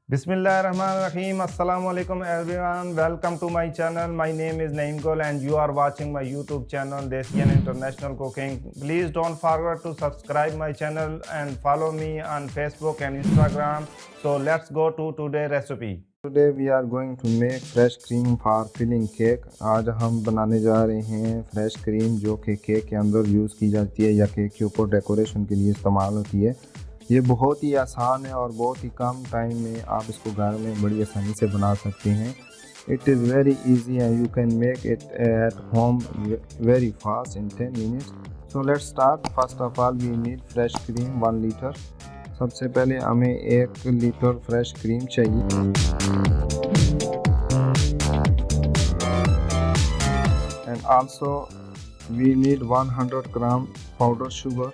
Bismillahirrahmanirrahim. Assalamu alaikum everyone. Welcome to my channel. My name is Naeem Gol and you are watching my YouTube channel Desi and International Cooking. Please don't forget to subscribe my channel and follow me on Facebook and Instagram. So let's go to today's recipe. Today we are going to make fresh cream for filling cake. आज हम बनाने जा रहे हैं fresh cream जो कि cake के अंदर यूज़ की जाती है या केक के ऊपर डेकोरेशन के लिए इस्तेमाल होती है। ये बहुत ही आसान है और बहुत ही कम टाइम में आप इसको घर में बड़ी आसानी से बना सकते हैं। It is very easy and you can make it at home very fast in 10 minutes. So let's start. First of all we need fresh cream 1 litre. सबसे पहले हमें 1 लीटर फ्रेश क्रीम चाहिए। And also we need 100 gram powder sugar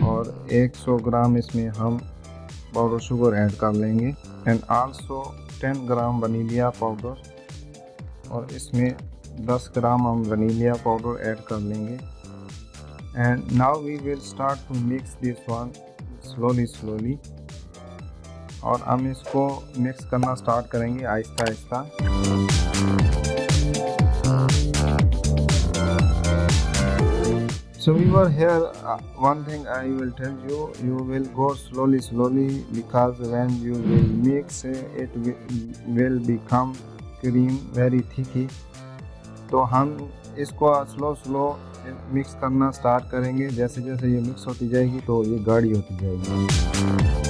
और 100 ग्राम इसमें हम powder sugar add कर लेंगे। And also 10 gram वनीलिया powder और इसमें 10 ग्राम हम वनीलिया पाउडर ऐड कर लेंगे। And now we will start to mix this one slowly और हम इसको मिक्स करना स्टार्ट करेंगे Aahista Aahista. So we were here, one thing I will tell you, you will go slowly because when you will mix it will become cream very thicky। तो हम इसको slow mix करना start करेंगे। जैसे जैसे ये मिक्स होती जाएगी तो ये गाढ़ी होती जाएगी।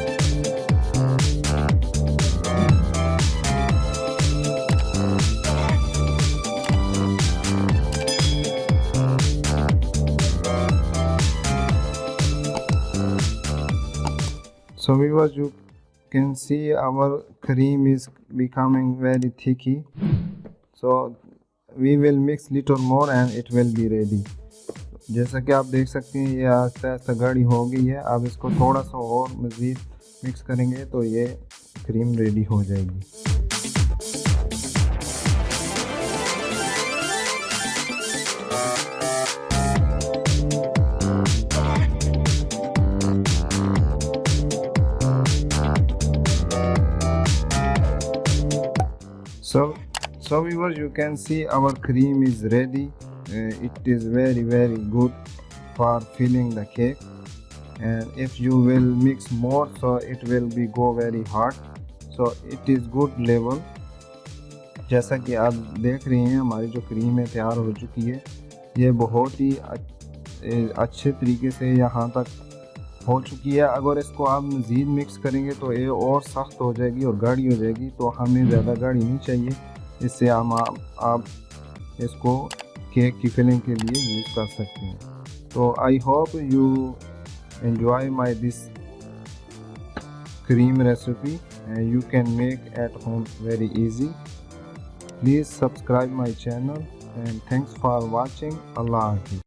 So viewers, you can see our cream is becoming very thicky. So we will mix little more and it will be ready। जैसा कि आप देख सकते हैं ये आहिस्ता आहिस्ता गाढ़ी हो गई है। अब इसको थोड़ा सा और मज़ीद मिक्स करेंगे तो ये क्रीम रेडी हो जाएगी। So viewers, you can see our cream is ready। It is very good for filling the cake and if you will mix more so it will be go very hard। So it is good level। जैसा कि आप देख रहे हैं हमारी जो cream है तैयार हो चुकी है। ये बहुत ही अच्छे तरीके से यहाँ तक हो चुकी है। अगर इसको आप मज़ीद मिक्स करेंगे तो ये और सख्त हो जाएगी और गाढ़ी हो जाएगी। तो हमें ज़्यादा गाढ़ी नहीं चाहिए। इससे हम आप इसको केक की फिलिंग के लिए यूज़ कर सकते हैं। तो I hope you enjoy my this cream recipe and you can make at home very easy. Please subscribe my channel and thanks for watching. Allah हाफ़िज़।